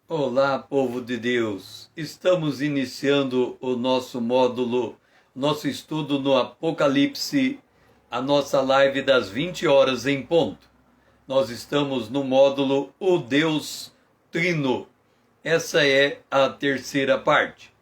Olá, povo de Deus! Estamos iniciando o nosso módulo, nosso estudo no Apocalipse, a nossa live das 20 horas em ponto. Nós estamos no módulo O Deus Trino. Essa é a terceira parte.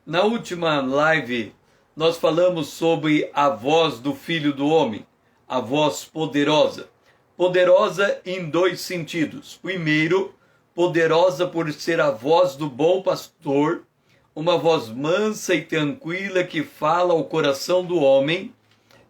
Na última live, nós falamos sobre a voz do Filho do Homem, a voz poderosa. Poderosa em dois sentidos. Primeiro, poderosa por ser a voz do bom pastor, uma voz mansa e tranquila que fala ao coração do homem,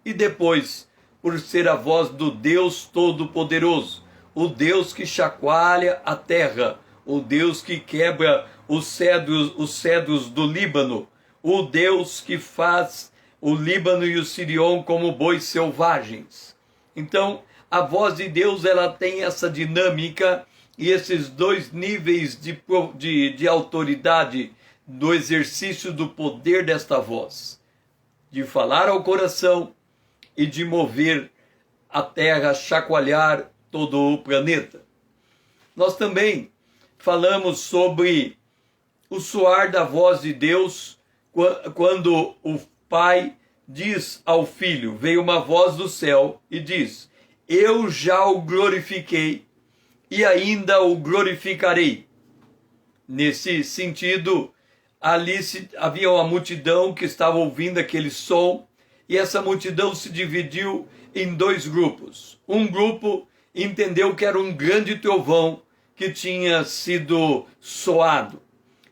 e depois, por ser a voz do Deus Todo-Poderoso, o Deus que chacoalha a terra, o Deus que quebra os cedros do Líbano, o Deus que faz o Líbano e o Sirion como bois selvagens. Então, a voz de Deus, ela tem essa dinâmica e esses dois níveis de autoridade do exercício do poder desta voz, de falar ao coração e de mover a terra, chacoalhar todo o planeta. Nós também falamos sobre o soar da voz de Deus quando o Pai diz ao Filho, veio uma voz do céu e diz: eu já o glorifiquei e ainda o glorificarei. Nesse sentido, ali havia uma multidão que estava ouvindo aquele som, e essa multidão se dividiu em dois grupos. Um grupo entendeu que era um grande trovão que tinha sido soado.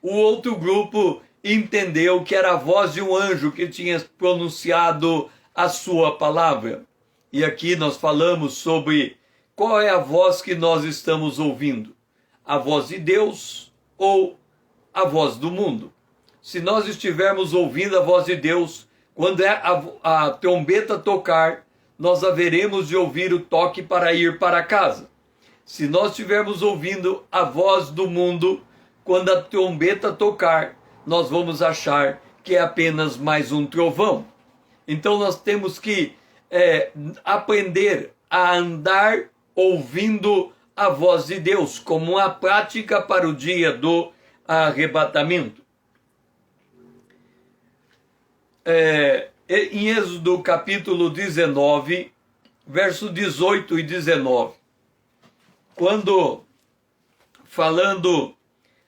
O outro grupo entendeu que era a voz de um anjo que tinha pronunciado a sua palavra. E aqui nós falamos sobre qual é a voz que nós estamos ouvindo, a voz de Deus ou a voz do mundo. Se nós estivermos ouvindo a voz de Deus, quando a trombeta tocar, nós haveremos de ouvir o toque para ir para casa. Se nós estivermos ouvindo a voz do mundo, quando a trombeta tocar, nós vamos achar que é apenas mais um trovão. Então nós temos que aprender a andar ouvindo a voz de Deus, como uma prática para o dia do arrebatamento. Em Êxodo capítulo 19, verso 18 e 19, quando falando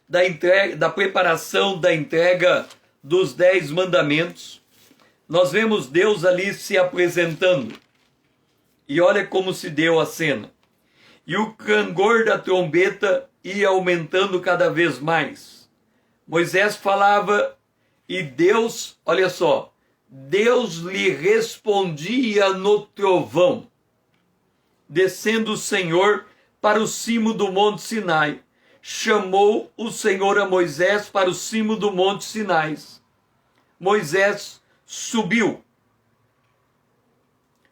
da preparação da entrega dos 10 mandamentos, nós vemos Deus ali se apresentando. E olha como se deu a cena. E o clangor da trombeta ia aumentando cada vez mais. Moisés falava e Deus, olha só, Deus lhe respondia no trovão. Descendo o Senhor para o cimo do monte Sinai, chamou o Senhor a Moisés para o cimo do monte Sinai. Moisés subiu.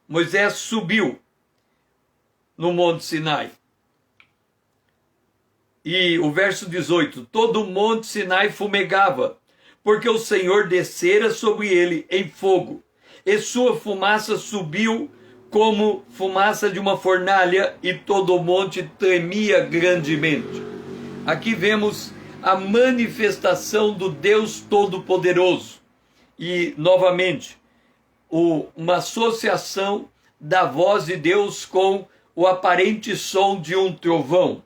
Moisés subiu no monte Sinai. E o verso 18, todo o monte Sinai fumegava, porque o Senhor descera sobre ele em fogo, e sua fumaça subiu como fumaça de uma fornalha, e todo o monte tremia grandemente. Aqui vemos a manifestação do Deus Todo-Poderoso. E, novamente, uma associação da voz de Deus com o aparente som de um trovão.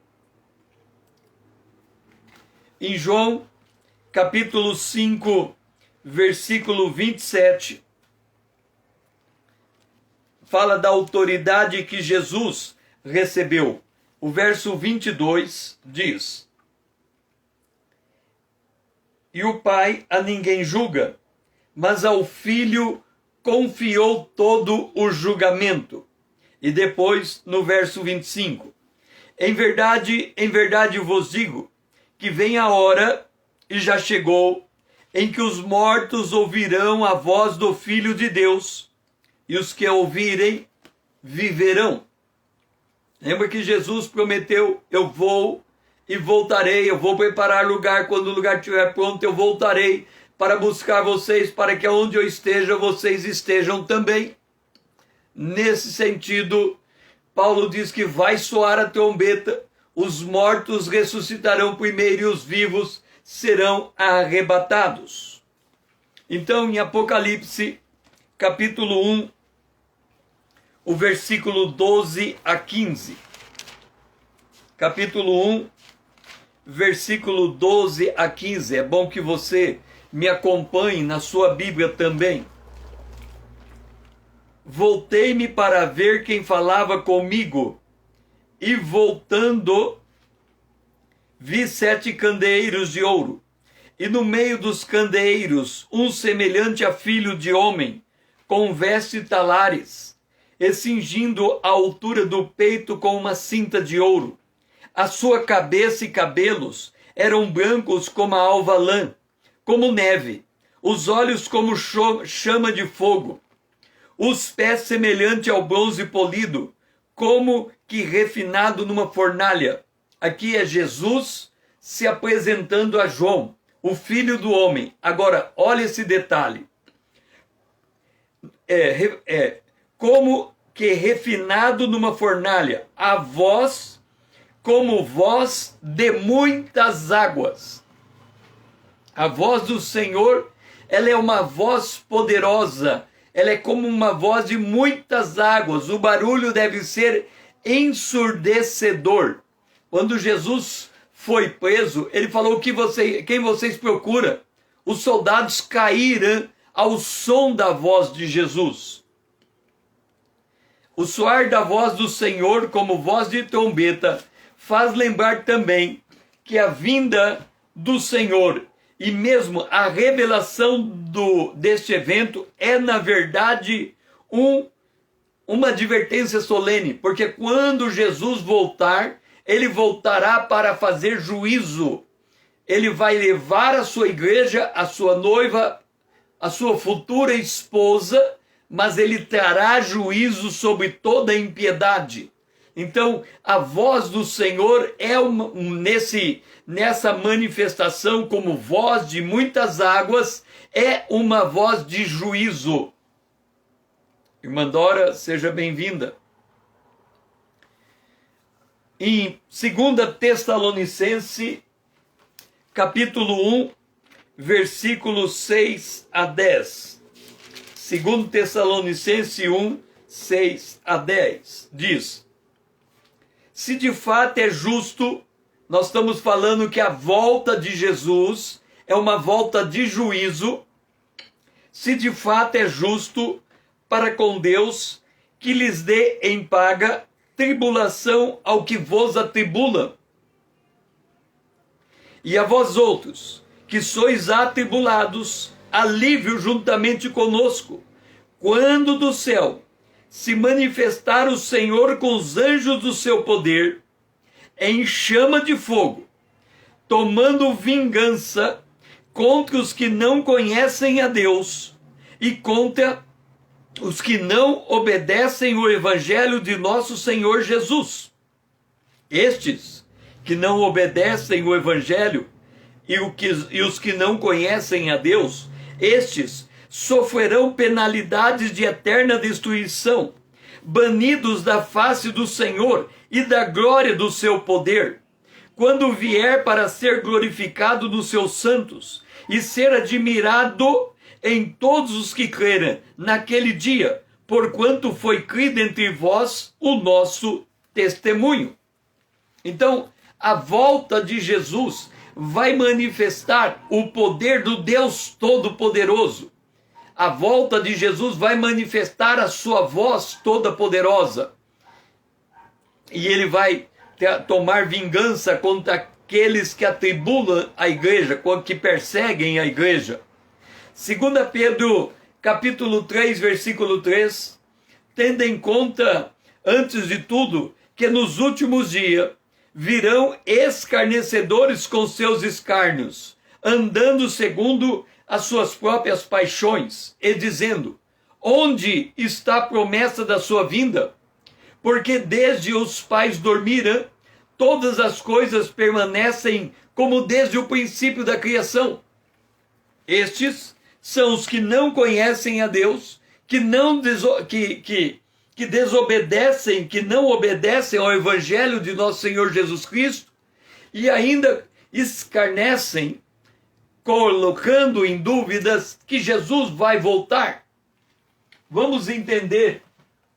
Em João, capítulo 5, versículo 27, fala da autoridade que Jesus recebeu. O verso 22 diz: e o Pai a ninguém julga, mas ao Filho confiou todo o julgamento. E depois, no verso 25, em verdade vos digo, que vem a hora, e já chegou, em que os mortos ouvirão a voz do Filho de Deus, e os que a ouvirem viverão. Lembra que Jesus prometeu, eu vou e voltarei, eu vou preparar lugar, quando o lugar estiver pronto eu voltarei para buscar vocês, para que onde eu esteja, vocês estejam também. Nesse sentido, Paulo diz que vai soar a trombeta, os mortos ressuscitarão primeiro e os vivos serão arrebatados. Então, em Apocalipse, capítulo 1, o versículo 12 a 15. Capítulo 1, versículo 12 a 15. É bom que você me acompanhe na sua Bíblia também. Voltei-me para ver quem falava comigo, e voltando, vi 7 candeeiros de ouro, e no meio dos candeeiros, um semelhante a filho de homem, com vestes talares, e cingindo a altura do peito com uma cinta de ouro. A sua cabeça e cabelos eram brancos como a alva lã, como neve, os olhos como chama de fogo, os pés semelhante ao bronze polido, como que refinado numa fornalha. Aqui é Jesus se apresentando a João, o filho do homem. Agora, olha esse detalhe. Como que refinado numa fornalha, a voz como voz de muitas águas. A voz do Senhor, ela é uma voz poderosa, ela é como uma voz de muitas águas, o barulho deve ser ensurdecedor. Quando Jesus foi preso, ele falou: quem vocês procuram? Os soldados caíram ao som da voz de Jesus. O soar da voz do Senhor, como voz de trombeta, faz lembrar também que a vinda do Senhor e mesmo a revelação deste evento é, na verdade, uma advertência solene, porque quando Jesus voltar, ele voltará para fazer juízo. Ele vai levar a sua igreja, a sua noiva, a sua futura esposa, mas ele trará juízo sobre toda a impiedade. Então, a voz do Senhor é nessa manifestação como voz de muitas águas, é uma voz de juízo. Irmã Dora, seja bem-vinda. Em 2 Tessalonicenses, capítulo 1, versículos 6 a 10. 2 Tessalonicenses 1, 6 a 10, diz: se de fato é justo, nós estamos falando que a volta de Jesus é uma volta de juízo. Se de fato é justo para com Deus que lhes dê em paga tribulação ao que vos atribula. E a vós outros, que sois atribulados, alívio juntamente conosco, quando do céu se manifestar o Senhor com os anjos do seu poder, em chama de fogo, tomando vingança contra os que não conhecem a Deus e contra os que não obedecem o evangelho de nosso Senhor Jesus. Estes que não obedecem o evangelho e os que não conhecem a Deus, estes sofrerão penalidades de eterna destruição, banidos da face do Senhor e da glória do seu poder, quando vier para ser glorificado nos seus santos e ser admirado em todos os que crerem naquele dia, porquanto foi crido entre vós o nosso testemunho. Então, a volta de Jesus vai manifestar o poder do Deus Todo-Poderoso. A volta de Jesus vai manifestar a sua voz toda poderosa. E ele vai tomar vingança contra aqueles que atribulam a igreja, que perseguem a igreja. 2 Pedro, capítulo 3, versículo 3, tendo em conta, antes de tudo, que nos últimos dias virão escarnecedores com seus escárnios, andando segundo as suas próprias paixões, e dizendo: onde está a promessa da sua vinda? Porque desde os pais dormiram, todas as coisas permanecem como desde o princípio da criação. Estes são os que não conhecem a Deus, que que desobedecem, que não obedecem ao Evangelho de nosso Senhor Jesus Cristo e ainda escarnecem, colocando em dúvidas que Jesus vai voltar. Vamos entender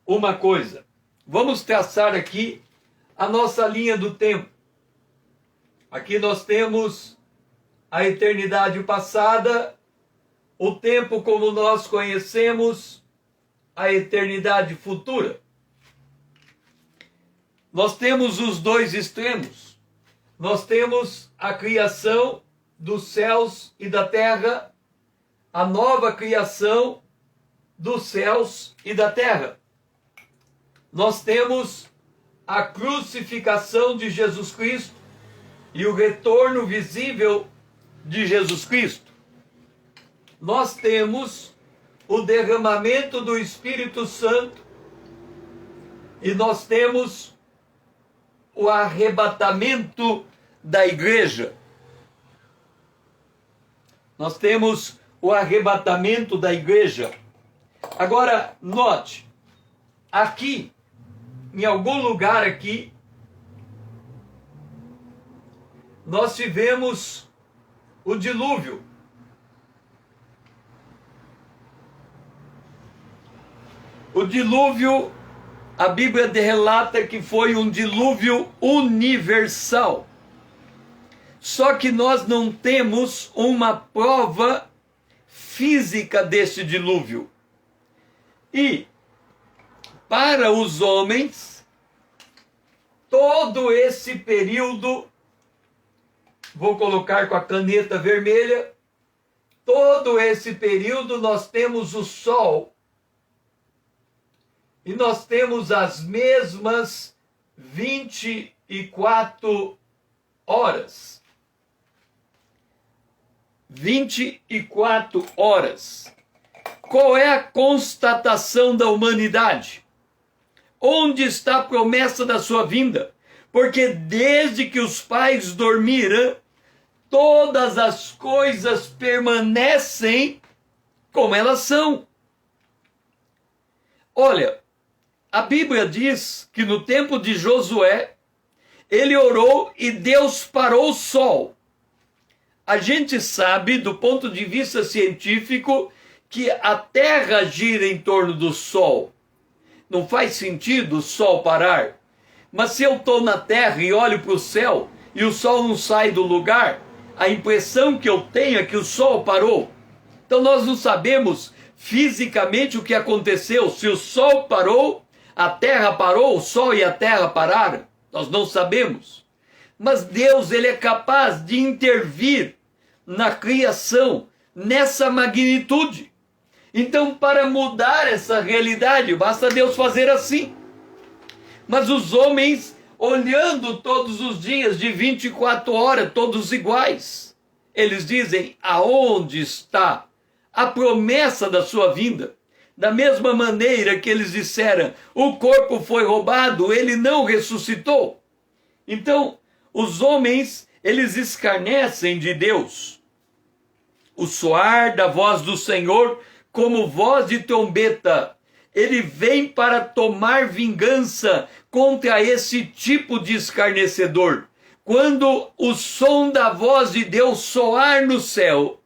uma coisa. Vamos traçar aqui a nossa linha do tempo. Aqui nós temos a eternidade passada, o tempo como nós conhecemos, a eternidade futura. Nós temos os dois extremos. Nós temos a criação dos céus e da terra, a nova criação dos céus e da terra. Nós temos a crucificação de Jesus Cristo e o retorno visível de Jesus Cristo. Nós temos o derramamento do Espírito Santo e nós temos o arrebatamento da igreja. Nós temos o arrebatamento da igreja. Agora, note, aqui, em algum lugar aqui, nós tivemos o dilúvio. O dilúvio, a Bíblia relata que foi um dilúvio universal. Só que nós não temos uma prova física desse dilúvio. E, para os homens, todo esse período, vou colocar com a caneta vermelha, todo esse período nós temos o sol. E nós temos as mesmas 24 horas. 24 horas. Qual é a constatação da humanidade? Onde está a promessa da sua vinda? Porque desde que os pais dormiram, todas as coisas permanecem como elas são. Olha, a Bíblia diz que no tempo de Josué, ele orou e Deus parou o sol. A gente sabe, do ponto de vista científico, que a Terra gira em torno do Sol. Não faz sentido o Sol parar. Mas se eu estou na Terra e olho para o céu e o Sol não sai do lugar, a impressão que eu tenho é que o Sol parou. Então nós não sabemos fisicamente o que aconteceu. Se o Sol parou, a Terra parou, o Sol e a Terra pararam. Nós não sabemos. Mas Deus, ele é capaz de intervir na criação, nessa magnitude. Então, para mudar essa realidade, basta Deus fazer assim. Mas os homens, olhando todos os dias de 24 horas, todos iguais, eles dizem, aonde está a promessa da sua vinda? Da mesma maneira que eles disseram, o corpo foi roubado, ele não ressuscitou. Então, os homens, eles escarnecem de Deus. O soar da voz do Senhor, como voz de trombeta, ele vem para tomar vingança contra esse tipo de escarnecedor. Quando o som da voz de Deus soar no céu,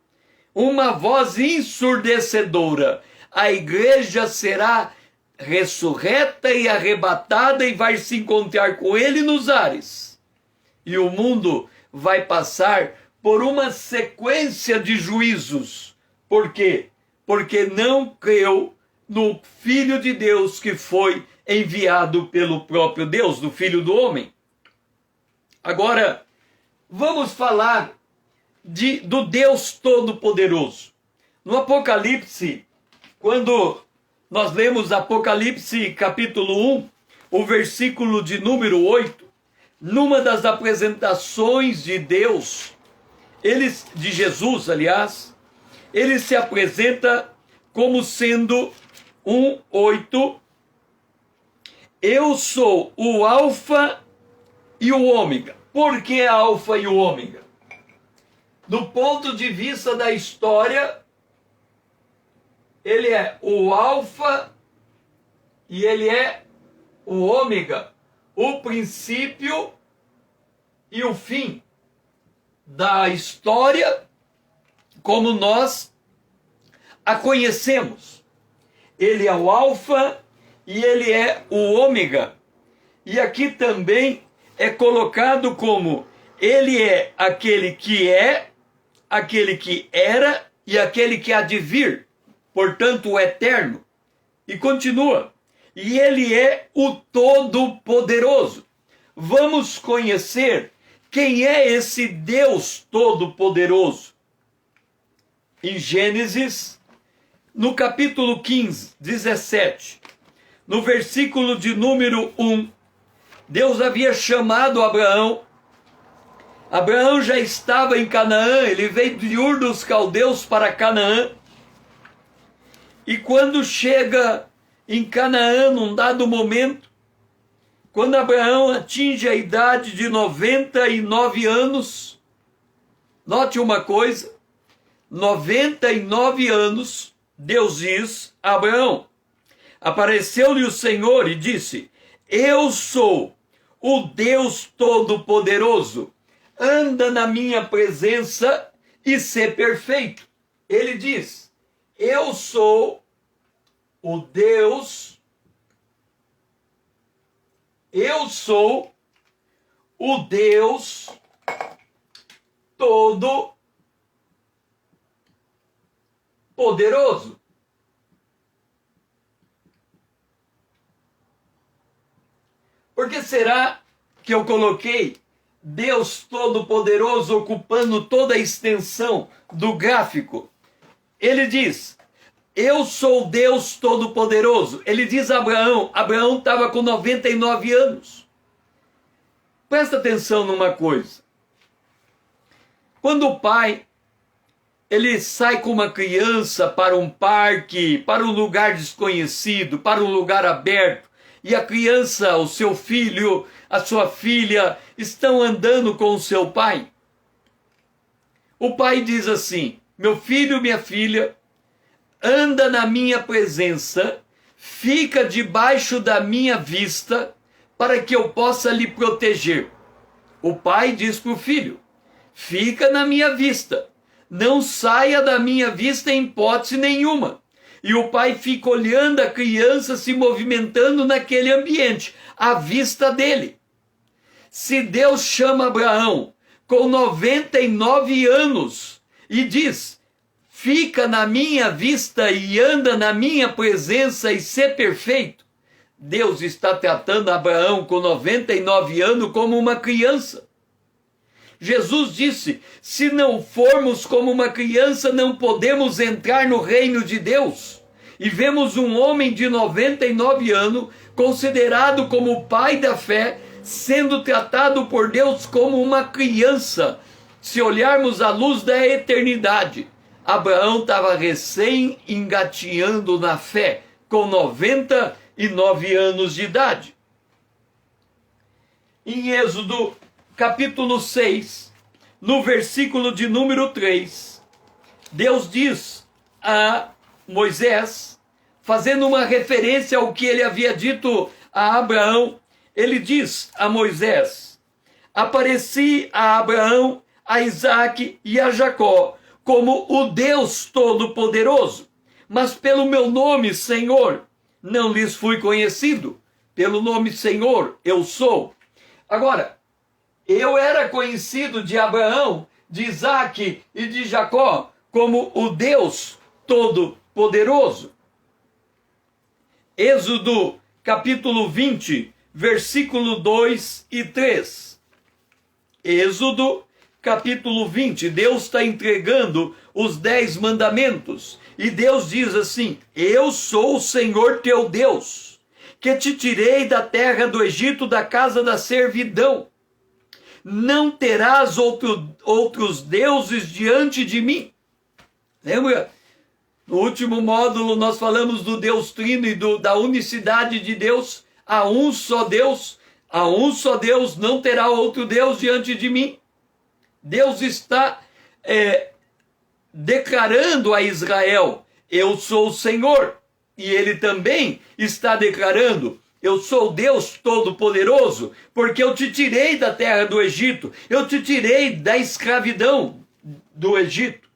uma voz ensurdecedora, a igreja será ressurreta e arrebatada e vai se encontrar com ele nos ares. E o mundo vai passar por uma sequência de juízos. Por quê? Porque não creu no Filho de Deus que foi enviado pelo próprio Deus, do Filho do Homem. Agora, vamos falar do Deus Todo-Poderoso. No Apocalipse, quando nós lemos Apocalipse capítulo 1, o versículo de número 8, numa das apresentações de Deus, de Jesus, aliás, ele se apresenta como sendo 1:8. Eu sou o Alfa e o Ômega. Por que Alfa e o Ômega? Do ponto de vista da história, ele é o Alfa e ele é o ômega, o princípio e o fim da história como nós a conhecemos. Ele é o alfa e ele é o ômega. E aqui também é colocado como ele é, aquele que era e aquele que há de vir, portanto o eterno. E continua, e ele é o Todo-Poderoso. Vamos conhecer quem é esse Deus Todo-Poderoso. Em Gênesis, no capítulo 15, 17, no versículo de número 1, Deus havia chamado Abraão. Abraão já estava em Canaã, ele veio de Ur dos Caldeus para Canaã. E quando chega em Canaã, num dado momento, quando Abraão atinge a idade de 99 anos, note uma coisa, 99 anos, Deus diz a Abraão, apareceu-lhe o Senhor e disse, eu sou o Deus Todo-Poderoso, anda na minha presença e sê perfeito. Ele diz, eu sou o Deus, eu sou o Deus Todo-Poderoso. Por que será que eu coloquei Deus Todo-Poderoso ocupando toda a extensão do gráfico? Ele diz, eu sou Deus Todo-Poderoso. Ele diz a Abraão, Abraão estava com 99 anos. Presta atenção numa coisa. Quando o pai, ele sai com uma criança para um parque, para um lugar desconhecido, para um lugar aberto, e a criança, o seu filho, a sua filha, estão andando com o seu pai. O pai diz assim, meu filho, minha filha, anda na minha presença, fica debaixo da minha vista, para que eu possa lhe proteger. O pai diz para o filho, fica na minha vista, não saia da minha vista em hipótese nenhuma. E o pai fica olhando a criança se movimentando naquele ambiente, à vista dele. Se Deus chama Abraão com 99 anos e diz, fica na minha vista e anda na minha presença e ser perfeito, Deus está tratando Abraão com 99 anos como uma criança. Jesus disse, se não formos como uma criança, não podemos entrar no reino de Deus. E vemos um homem de 99 anos, considerado como o pai da fé, sendo tratado por Deus como uma criança. Se olharmos à luz da eternidade, Abraão estava recém engatinhando na fé, com 99 anos de idade. Em Êxodo capítulo 6, no versículo de número 3, Deus diz a Moisés, fazendo uma referência ao que ele havia dito a Abraão, ele diz a Moisés, apareci a Abraão, a Isaque e a Jacó, como o Deus Todo-Poderoso, mas pelo meu nome, Senhor, não lhes fui conhecido. Pelo nome Senhor, eu sou. Agora, eu era conhecido de Abraão, de Isaque e de Jacó como o Deus Todo-Poderoso. Êxodo capítulo 20, versículo 2 e 3. Êxodo capítulo 20, Deus está entregando os 10 mandamentos. E Deus diz assim, eu sou o Senhor teu Deus, que te tirei da terra do Egito, da casa da servidão. Não terás outros deuses diante de mim. Lembra? No último módulo nós falamos do Deus Trino e da unicidade de Deus. Há um só Deus, não terá outro Deus diante de mim. Deus está declarando a Israel, eu sou o Senhor. E ele também está declarando: eu sou Deus Todo-Poderoso, porque eu te tirei da terra do Egito, eu te tirei da escravidão do Egito.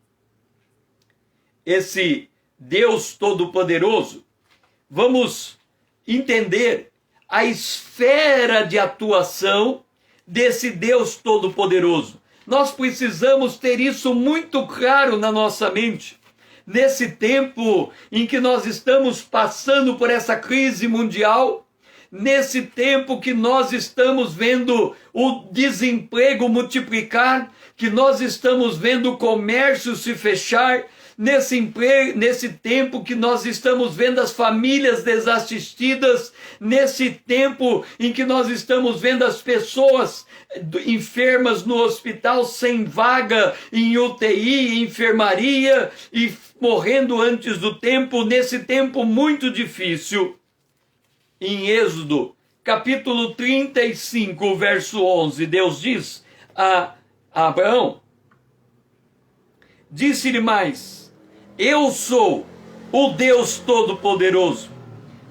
Esse Deus Todo-Poderoso, vamos entender a esfera de atuação desse Deus Todo-Poderoso. Nós precisamos ter isso muito claro na nossa mente. Nesse tempo em que nós estamos passando por essa crise mundial, nesse tempo que nós estamos vendo o desemprego multiplicar, que nós estamos vendo o comércio se fechar, nesse tempo que nós estamos vendo as famílias desassistidas, nesse tempo em que nós estamos vendo as pessoas enfermas no hospital sem vaga, em UTI, em enfermaria e morrendo antes do tempo, nesse tempo muito difícil. Em Êxodo, capítulo 35, verso 11, Deus diz a Abraão, disse-lhe mais: eu sou o Deus Todo-Poderoso.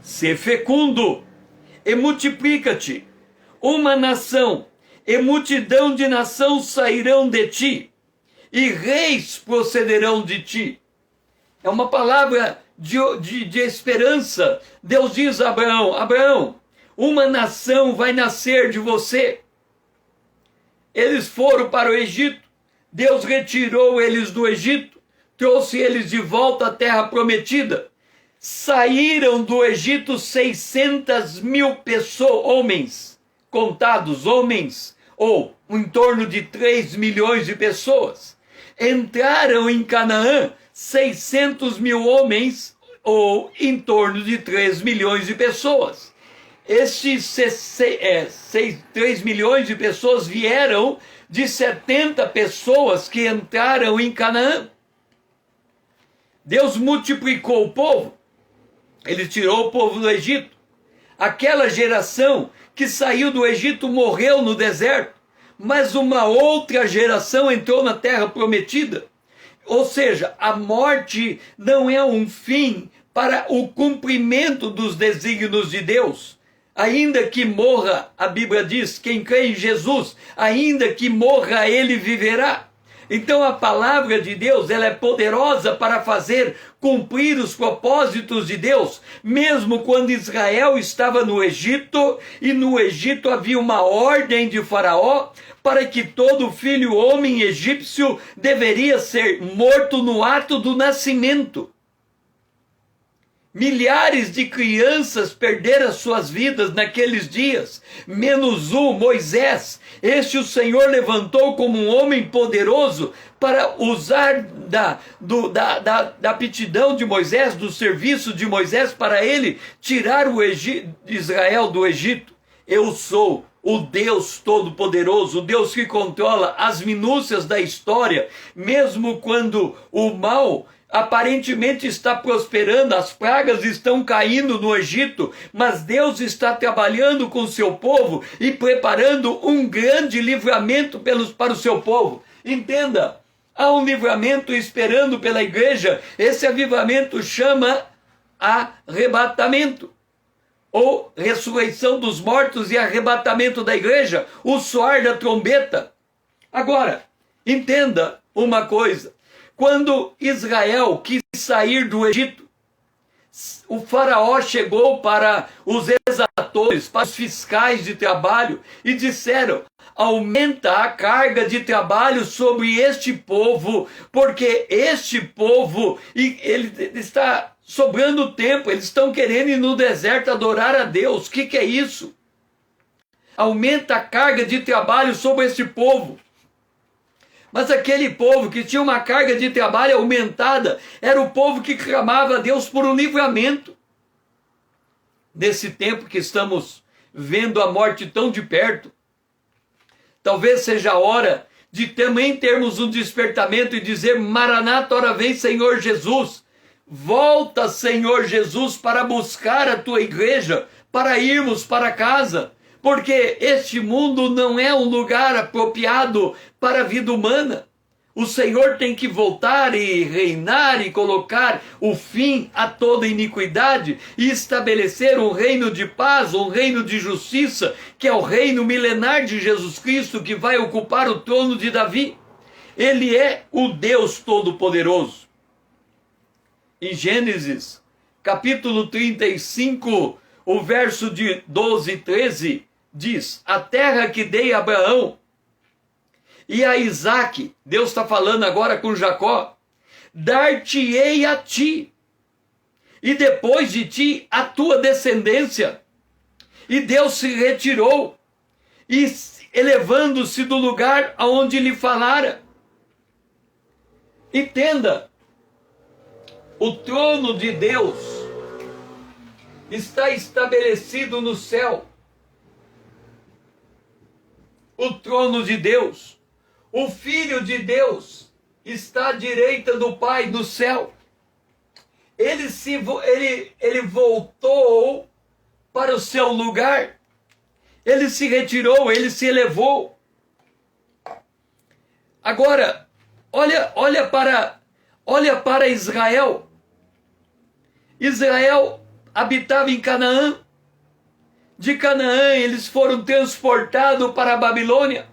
Sê fecundo e multiplica-te. Uma nação e multidão de nações sairão de ti, e reis procederão de ti. É uma palavra de esperança. Deus diz a Abraão: Abraão, uma nação vai nascer de você. Eles foram para o Egito. Deus retirou eles do Egito, trouxe eles de volta à terra prometida. Saíram do Egito 600.000 pessoas, homens, contados homens, ou em torno de 3 milhões de pessoas. Entraram em Canaã 600.000 homens, ou em torno de 3 milhões de pessoas. Estes 3 milhões de pessoas vieram de 70 pessoas que entraram em Canaã. Deus multiplicou o povo. Ele tirou o povo do Egito. Aquela geração que saiu do Egito morreu no deserto, mas uma outra geração entrou na terra prometida. Ou seja, a morte não é um fim para o cumprimento dos desígnios de Deus. Ainda que morra, a Bíblia diz, quem crê em Jesus, ainda que morra, ele viverá. Então a palavra de Deus, ela é poderosa para fazer cumprir os propósitos de Deus, mesmo quando Israel estava no Egito, e no Egito havia uma ordem de Faraó para que todo filho homem egípcio deveria ser morto no ato do nascimento. Milhares de crianças perderam suas vidas naqueles dias, menos um, Moisés. Este o Senhor levantou como um homem poderoso para usar da aptidão de Moisés, do serviço de Moisés, para ele tirar Israel do Egito. Eu sou o Deus Todo-Poderoso, o Deus que controla as minúcias da história, mesmo quando o mal aparentemente está prosperando, as pragas estão caindo no Egito, mas Deus está trabalhando com o seu povo e preparando um grande livramento para o seu povo. Entenda, há um livramento esperando pela igreja. Esse avivamento chama arrebatamento, ou ressurreição dos mortos e arrebatamento da igreja, o soar da trombeta. Agora, entenda uma coisa. Quando Israel quis sair do Egito, o faraó chegou para os exatores, para os fiscais de trabalho e disseram: aumenta a carga de trabalho sobre este povo, porque este povo, ele está sobrando tempo, eles estão querendo ir no deserto adorar a Deus. O que é isso? Aumenta a carga de trabalho sobre este povo. Mas aquele povo que tinha uma carga de trabalho aumentada era o povo que clamava a Deus por um livramento. Nesse tempo que estamos vendo a morte tão de perto, talvez seja a hora de também termos um despertamento e dizer: Maranata, ora vem, Senhor Jesus. Volta, Senhor Jesus, para buscar a tua igreja, para irmos para casa. Porque este mundo não é um lugar apropriado para a vida humana. O Senhor tem que voltar e reinar e colocar o fim a toda iniquidade e estabelecer um reino de paz, um reino de justiça, que é o reino milenar de Jesus Cristo, que vai ocupar o trono de Davi. Ele é o Deus Todo-Poderoso. Em Gênesis, capítulo 35, o verso de 12 e 13, diz: a terra que dei a Abraão e a Isaque, Deus está falando agora com Jacó, dar-te-ei a ti, e depois de ti a tua descendência. E Deus se retirou, e elevando-se do lugar aonde lhe falara. Entenda, o trono de Deus está estabelecido no céu. O trono de Deus, o Filho de Deus, está à direita do Pai no céu. Ele voltou para o seu lugar. Ele se retirou, ele se elevou. Agora, olha para Israel. Israel habitava em Canaã. De Canaã eles foram transportados para a Babilônia.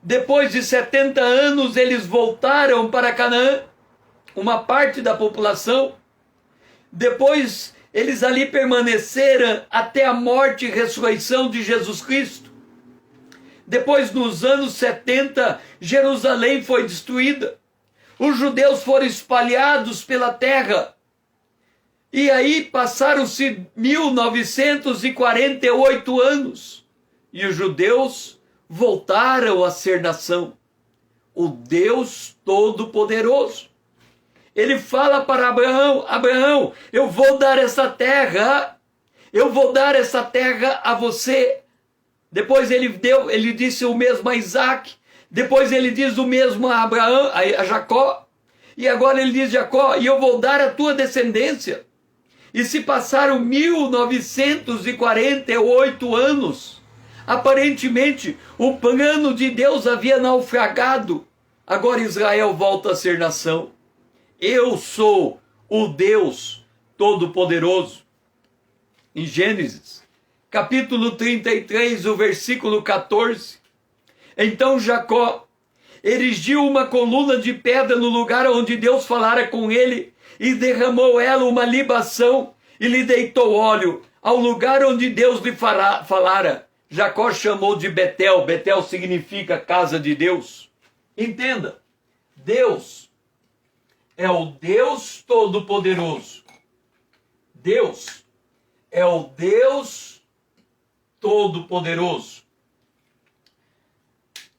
Depois de 70 anos eles voltaram para Canaã, uma parte da população. Depois eles ali permaneceram até a morte e ressurreição de Jesus Cristo. Depois, nos anos 70, Jerusalém foi destruída. Os judeus foram espalhados pela terra. E aí passaram-se 1948 anos. E os judeus voltaram a ser nação. O Deus Todo-Poderoso. Ele fala para Abraão: Abraão, eu vou dar essa terra. Eu vou dar essa terra a você. Depois ele disse o mesmo a Isaac. Depois ele diz o mesmo a Abraão, a Jacó. E agora ele diz: Jacó, e eu vou dar a tua descendência. E se passaram 1948 anos. Aparentemente, o plano de Deus havia naufragado. Agora Israel volta a ser nação. Eu sou o Deus Todo-Poderoso. Em Gênesis, capítulo 33, o versículo 14. Então Jacó erigiu uma coluna de pedra no lugar onde Deus falara com ele, e derramou ela uma libação, e lhe deitou óleo. Ao lugar onde Deus lhe falara, Jacó chamou de Betel. Betel significa casa de Deus. Entenda, Deus é o Deus Todo-Poderoso. Deus é o Deus Todo-Poderoso.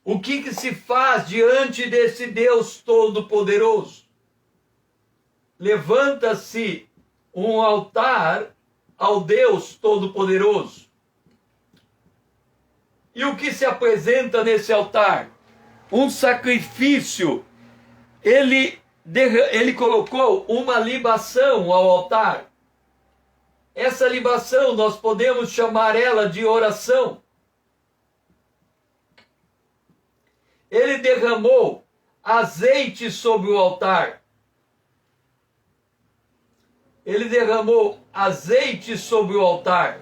O que se faz diante desse Deus Todo-Poderoso? Levanta-se um altar ao Deus Todo-Poderoso. E o que se apresenta nesse altar? Um sacrifício. Ele colocou uma libação ao altar. Essa libação nós podemos chamar ela de oração. Ele derramou azeite sobre o altar. Ele derramou azeite sobre o altar.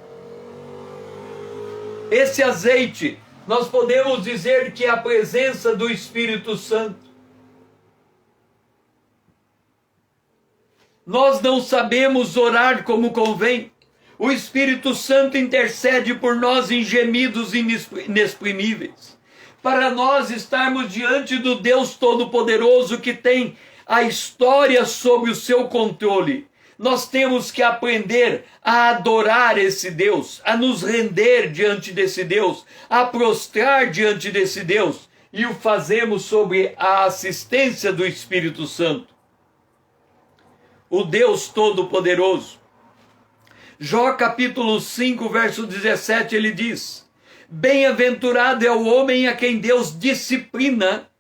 Esse azeite, nós podemos dizer que é a presença do Espírito Santo. Nós não sabemos orar como convém. O Espírito Santo intercede por nós em gemidos inexprimíveis. Para nós estarmos diante do Deus Todo-Poderoso que tem a história sob o seu controle, nós temos que aprender a adorar esse Deus, a nos render diante desse Deus, a prostrar diante desse Deus, e o fazemos sob a assistência do Espírito Santo. O Deus Todo-Poderoso. Jó capítulo 5, verso 17, ele diz: bem-aventurado é o homem a quem Deus disciplina,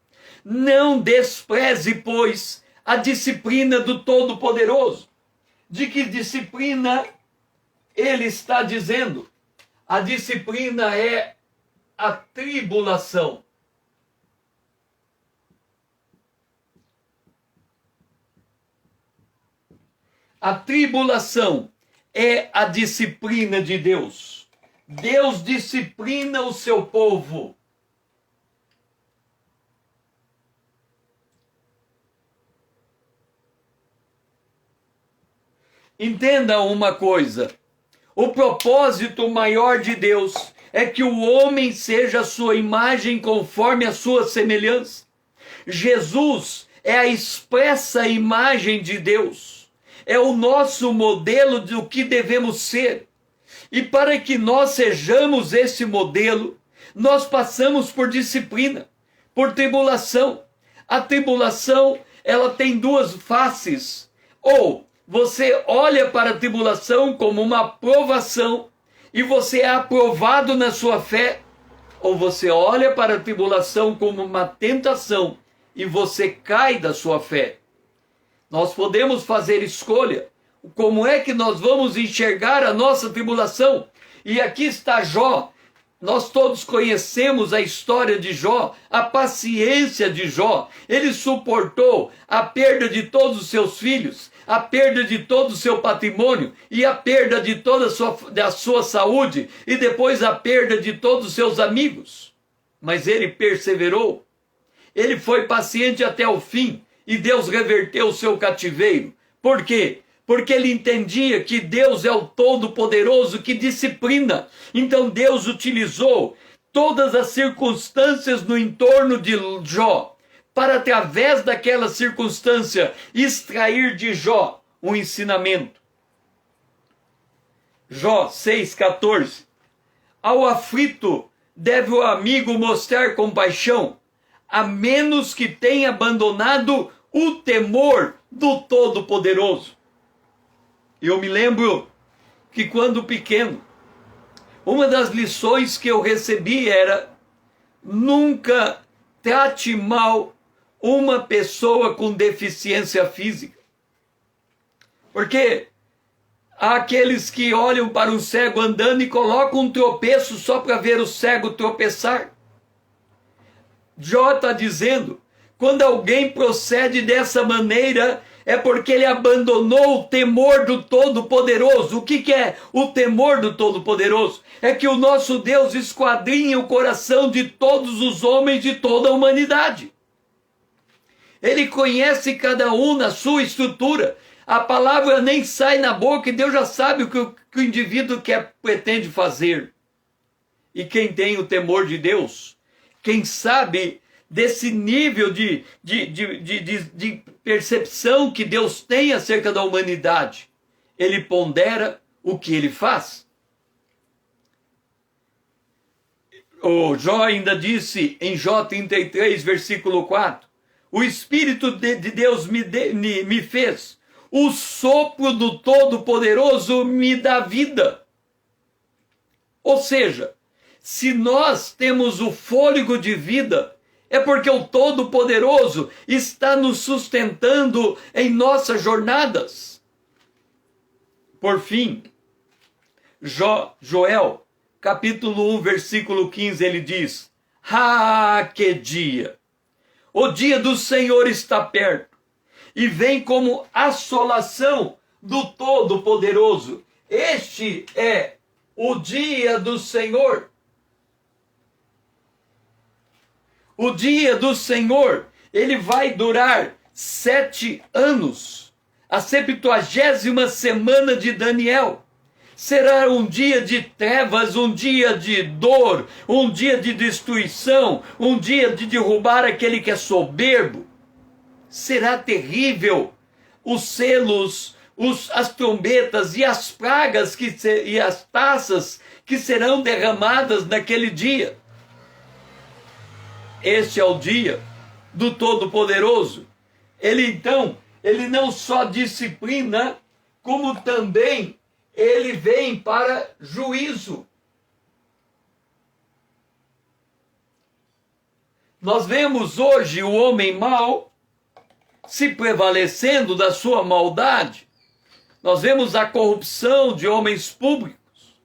não despreze, pois, a disciplina do Todo-Poderoso. De que disciplina ele está dizendo? A disciplina é a tribulação. A tribulação é a disciplina de Deus. Deus disciplina o seu povo. Entenda uma coisa: o propósito maior de Deus é que o homem seja a sua imagem conforme a sua semelhança. Jesus é a expressa imagem de Deus, é o nosso modelo do que devemos ser. E para que nós sejamos esse modelo, nós passamos por disciplina, por tribulação. A tribulação, ela tem duas faces. Ou você olha para a tribulação como uma provação e você é aprovado na sua fé, ou você olha para a tribulação como uma tentação e você cai da sua fé. Nós podemos fazer escolha. Como é que nós vamos enxergar a nossa tribulação? E aqui está Jó. Nós todos conhecemos a história de Jó, a paciência de Jó. Ele suportou a perda de todos os seus filhos, a perda de todo o seu patrimônio e a perda de toda a sua saúde e depois a perda de todos os seus amigos. Mas ele perseverou. Ele foi paciente até o fim e Deus reverteu o seu cativeiro. Por quê? Porque ele entendia que Deus é o Todo-Poderoso que disciplina. Então Deus utilizou todas as circunstâncias no entorno de Jó para, através daquela circunstância, extrair de Jó um ensinamento. Jó 6,14. Ao aflito deve o amigo mostrar compaixão, a menos que tenha abandonado o temor do Todo-Poderoso. Eu me lembro que quando pequeno, uma das lições que eu recebi era: nunca trate mal uma pessoa com deficiência física. Porque há aqueles que olham para um cego andando e colocam um tropeço só para ver o cego tropeçar. Jó está dizendo, quando alguém procede dessa maneira, é porque ele abandonou o temor do Todo-Poderoso. O que é o temor do Todo-Poderoso? É que o nosso Deus esquadrinha o coração de todos os homens de toda a humanidade. Ele conhece cada um na sua estrutura. A palavra nem sai na boca e Deus já sabe o que o indivíduo pretende fazer. E quem tem o temor de Deus, quem sabe desse nível de percepção que Deus tem acerca da humanidade, ele pondera o que ele faz. O Jó ainda disse em Jó 33, versículo 4, o Espírito de Deus me fez, o sopro do Todo-Poderoso me dá vida. Ou seja, se nós temos o fôlego de vida, é porque o Todo-Poderoso está nos sustentando em nossas jornadas. Por fim, Joel, capítulo 1, versículo 15, ele diz, que dia! O dia do Senhor está perto, e vem como assolação do Todo-Poderoso. Este é o dia do Senhor. O dia do Senhor, ele vai durar 7 anos. A 70ª semana de Daniel. Será um dia de trevas, um dia de dor, um dia de destruição, um dia de derrubar aquele que é soberbo. Será terrível. Os selos, as trombetas e as pragas e as taças que serão derramadas naquele dia. Este é o dia do Todo-Poderoso. Ele não só disciplina, como também ele vem para juízo. Nós vemos hoje o homem mau se prevalecendo da sua maldade. Nós vemos a corrupção de homens públicos.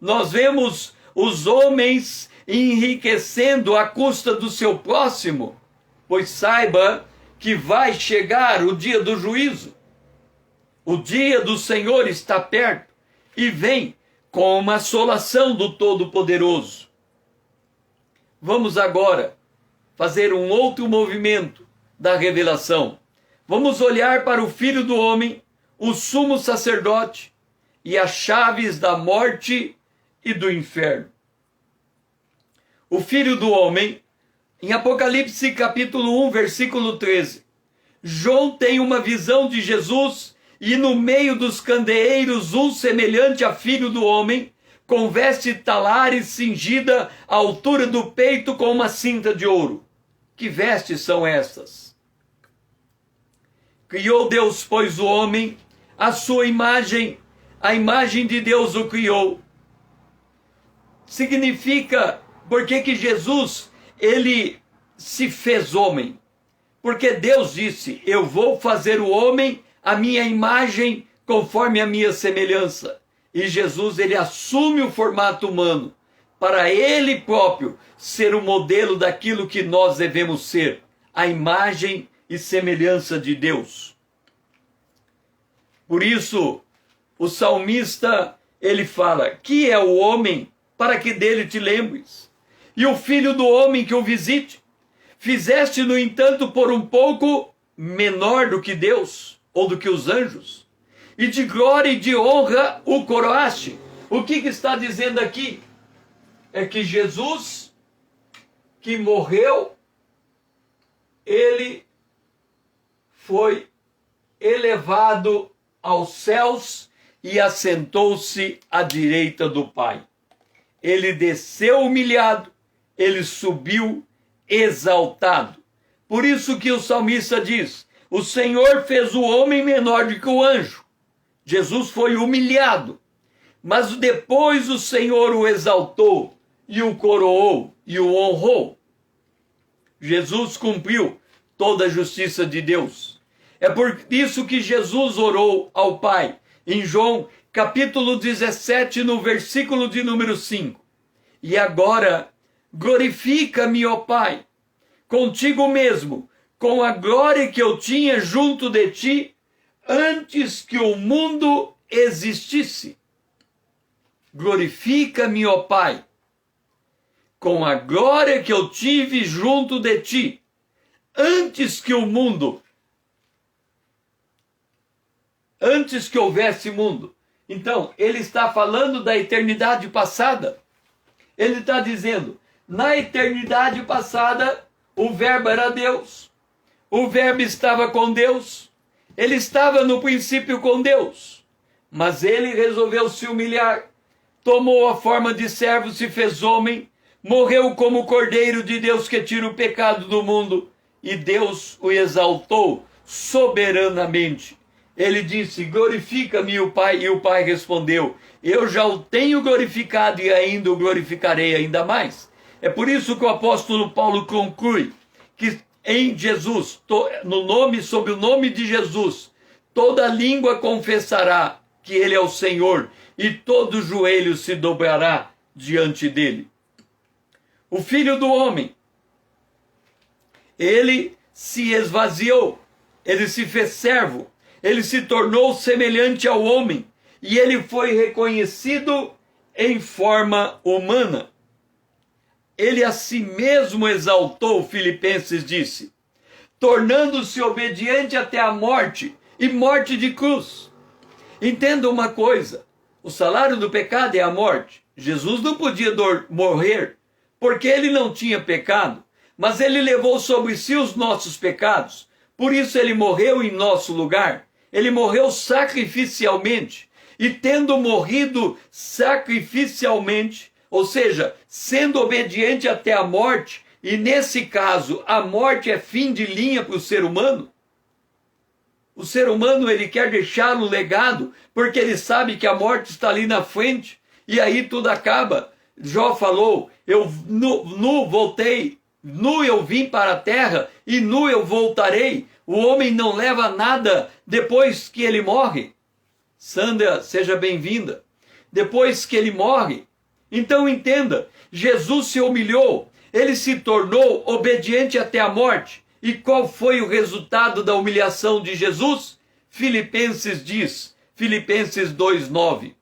Nós vemos os homens enriquecendo à custa do seu próximo, pois saiba que vai chegar o dia do juízo. O dia do Senhor está perto e vem com uma assolação do Todo-Poderoso. Vamos agora fazer um outro movimento da revelação. Vamos olhar para o Filho do Homem, o sumo sacerdote e as chaves da morte e do inferno. O Filho do Homem, em Apocalipse capítulo 1, versículo 13. João tem uma visão de Jesus e no meio dos candeeiros um semelhante a Filho do Homem, com veste talares cingida à altura do peito com uma cinta de ouro. Que vestes são estas? Criou Deus, pois, o homem, a sua imagem, a imagem de Deus o criou. Significa, porque que Jesus, ele se fez homem? Porque Deus disse, eu vou fazer o homem a minha imagem conforme a minha semelhança. E Jesus, ele assume o formato humano para ele próprio ser o modelo daquilo que nós devemos ser, a imagem e semelhança de Deus. Por isso, o salmista, ele fala, que é o homem para que dele te lembres? E o filho do homem que o visite? Fizeste, no entanto, por um pouco menor do que Deus, ou do que os anjos, e de glória e de honra o coroaste. O que está dizendo aqui? É que Jesus, que morreu, ele foi elevado aos céus e assentou-se à direita do Pai. Ele desceu humilhado, ele subiu exaltado. Por isso que o salmista diz, o Senhor fez o homem menor do que o anjo. Jesus foi humilhado, mas depois o Senhor o exaltou e o coroou e o honrou. Jesus cumpriu toda a justiça de Deus. É por isso que Jesus orou ao Pai, em João capítulo 17, no versículo de número 5. E agora, glorifica-me, ó Pai, contigo mesmo, com a glória que eu tinha junto de ti, antes que o mundo existisse. Glorifica-me, ó Pai, com a glória que eu tive junto de ti, antes que o mundo, antes que houvesse mundo. Então, ele está falando da eternidade passada. Ele está dizendo, na eternidade passada, o verbo era Deus. O verbo estava com Deus. Ele estava no princípio com Deus. Mas ele resolveu se humilhar. Tomou a forma de servo, se fez homem. Morreu como o Cordeiro de Deus que tira o pecado do mundo. E Deus o exaltou soberanamente. Ele disse, glorifica-me o Pai. E o Pai respondeu, eu já o tenho glorificado e ainda o glorificarei ainda mais. É por isso que o apóstolo Paulo conclui que em Jesus, sob o nome de Jesus, toda língua confessará que ele é o Senhor e todo joelho se dobrará diante dele. O Filho do Homem, ele se esvaziou, ele se fez servo, ele se tornou semelhante ao homem e ele foi reconhecido em forma humana. Ele a si mesmo exaltou, Filipenses disse, tornando-se obediente até a morte e morte de cruz. Entenda uma coisa, o salário do pecado é a morte. Jesus não podia morrer porque ele não tinha pecado, mas ele levou sobre si os nossos pecados. Por isso ele morreu em nosso lugar. Ele morreu sacrificialmente. E tendo morrido sacrificialmente, ou seja, sendo obediente até a morte, e nesse caso a morte é fim de linha para o ser humano. O ser humano, ele quer deixar um legado, porque ele sabe que a morte está ali na frente, e aí tudo acaba. Jó falou, eu nu voltei, nu eu vim para a terra, e nu eu voltarei. O homem não leva nada depois que ele morre. Sandra, seja bem-vinda. Depois que ele morre. Então entenda, Jesus se humilhou, ele se tornou obediente até a morte. E qual foi o resultado da humilhação de Jesus? Filipenses diz, Filipenses 2:9,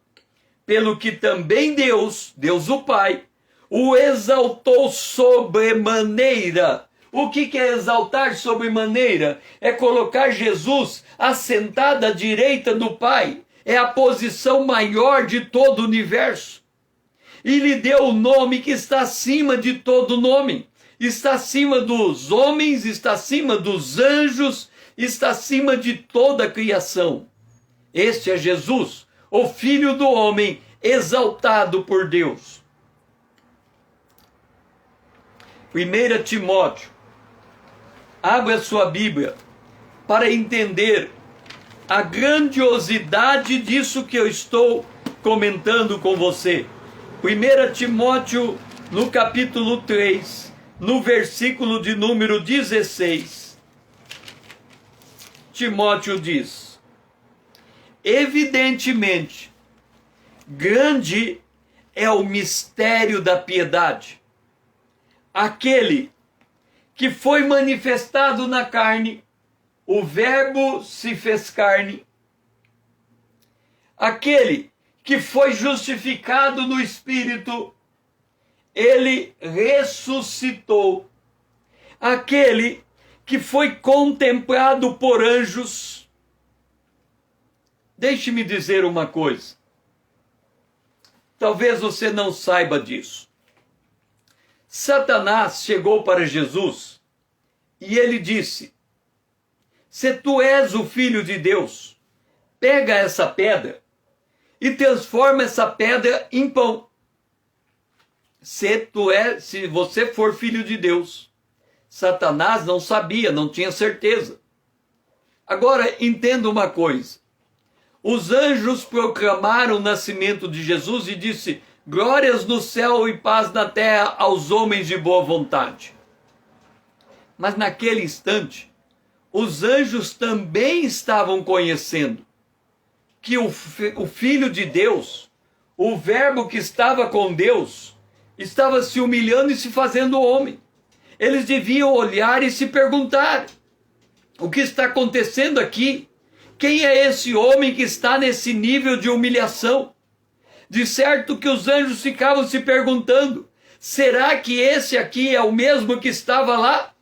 pelo que também Deus o Pai, o exaltou sobremaneira. O que é exaltar sobremaneira? É colocar Jesus assentado à direita do Pai. É a posição maior de todo o universo. E lhe deu o nome que está acima de todo nome. Está acima dos homens, está acima dos anjos, está acima de toda a criação. Este é Jesus, o Filho do homem, exaltado por Deus. 1 Timóteo, abra a sua Bíblia para entender a grandiosidade disso que eu estou comentando com você. 1 Timóteo, no capítulo 3, no versículo de número 16, Timóteo diz: evidentemente, grande é o mistério da piedade. Aquele que foi manifestado na carne, o Verbo se fez carne. Aquele que foi justificado no Espírito, ele ressuscitou. Aquele que foi contemplado por anjos. Deixe-me dizer uma coisa. Talvez você não saiba disso. Satanás chegou para Jesus e ele disse: se tu és o Filho de Deus, pega essa pedra e transforma essa pedra em pão. Se você for Filho de Deus. Satanás não sabia, não tinha certeza. Agora entenda uma coisa. Os anjos proclamaram o nascimento de Jesus e disse: glórias no céu e paz na terra aos homens de boa vontade. Mas naquele instante, os anjos também estavam conhecendo que o Filho de Deus, o Verbo que estava com Deus, estava se humilhando e se fazendo homem. Eles deviam olhar e se perguntar: o que está acontecendo aqui? Quem é esse homem que está nesse nível de humilhação? De certo que os anjos ficavam se perguntando: será que esse aqui é o mesmo que estava lá?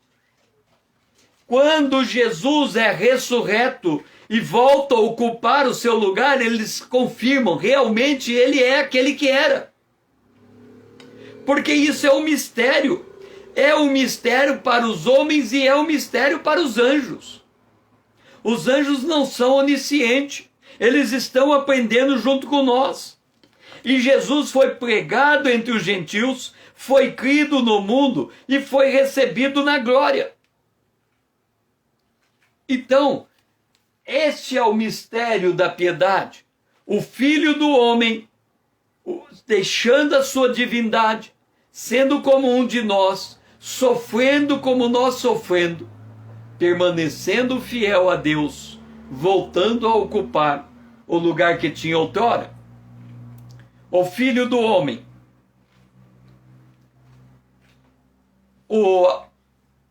Quando Jesus é ressurreto e volta a ocupar o seu lugar, eles confirmam, realmente ele é aquele que era. Porque isso é um mistério. É um mistério para os homens e é um mistério para os anjos. Os anjos não são oniscientes. Eles estão aprendendo junto com nós. E Jesus foi pregado entre os gentios, foi crido no mundo e foi recebido na glória. Então, este é o mistério da piedade. O Filho do homem, deixando a sua divindade, sendo como um de nós, sofrendo como nós sofrendo, permanecendo fiel a Deus, voltando a ocupar o lugar que tinha outrora. O Filho do homem.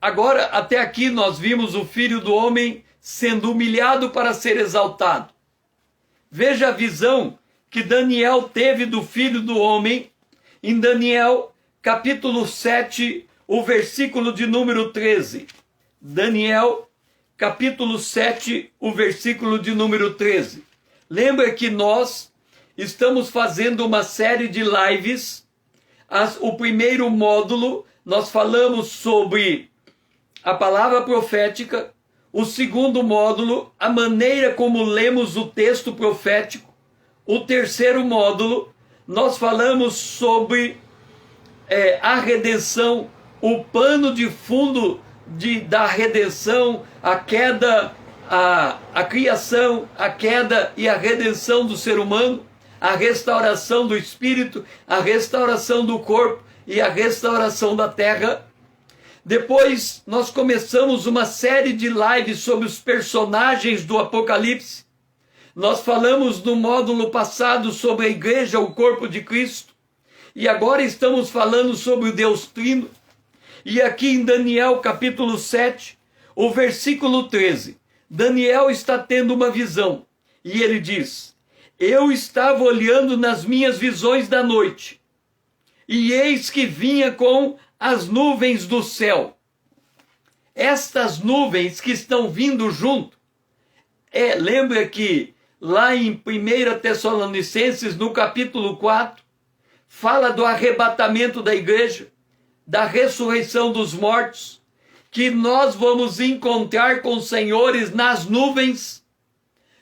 Agora, até aqui nós vimos o Filho do homem sendo humilhado para ser exaltado. Veja a visão que Daniel teve do Filho do homem em Daniel capítulo 7, o versículo de número 13. Daniel capítulo 7, o versículo de número 13. Lembra que nós estamos fazendo uma série de lives. O primeiro módulo nós falamos sobre a palavra profética. O segundo módulo, a maneira como lemos o texto profético. O terceiro módulo, nós falamos sobre a redenção, o pano de fundo da redenção, a queda, a criação, a queda e a redenção do ser humano, a restauração do espírito, a restauração do corpo e a restauração da terra. Depois nós começamos uma série de lives sobre os personagens do Apocalipse. Nós falamos no módulo passado sobre a igreja, o corpo de Cristo. E agora estamos falando sobre o Deus Trino. E aqui em Daniel capítulo 7, o versículo 13. Daniel está tendo uma visão e ele diz: eu estava olhando nas minhas visões da noite e eis que vinha com as nuvens do céu. Estas nuvens que estão vindo junto, lembra que lá em 1 Tessalonicenses, no capítulo 4, fala do arrebatamento da igreja, da ressurreição dos mortos, que nós vamos encontrar com os senhores nas nuvens.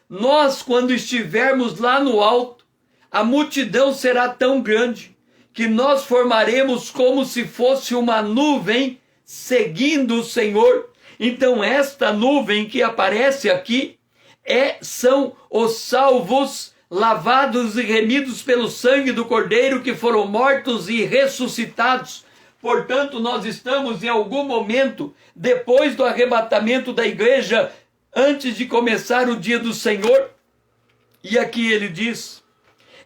Nós, quando estivermos lá no alto, a multidão será tão grande que nós formaremos como se fosse uma nuvem seguindo o Senhor. Então esta nuvem que aparece aqui são os salvos, lavados e remidos pelo sangue do Cordeiro, que foram mortos e ressuscitados. Portanto, nós estamos em algum momento depois do arrebatamento da igreja, antes de começar o dia do Senhor. E aqui ele diz: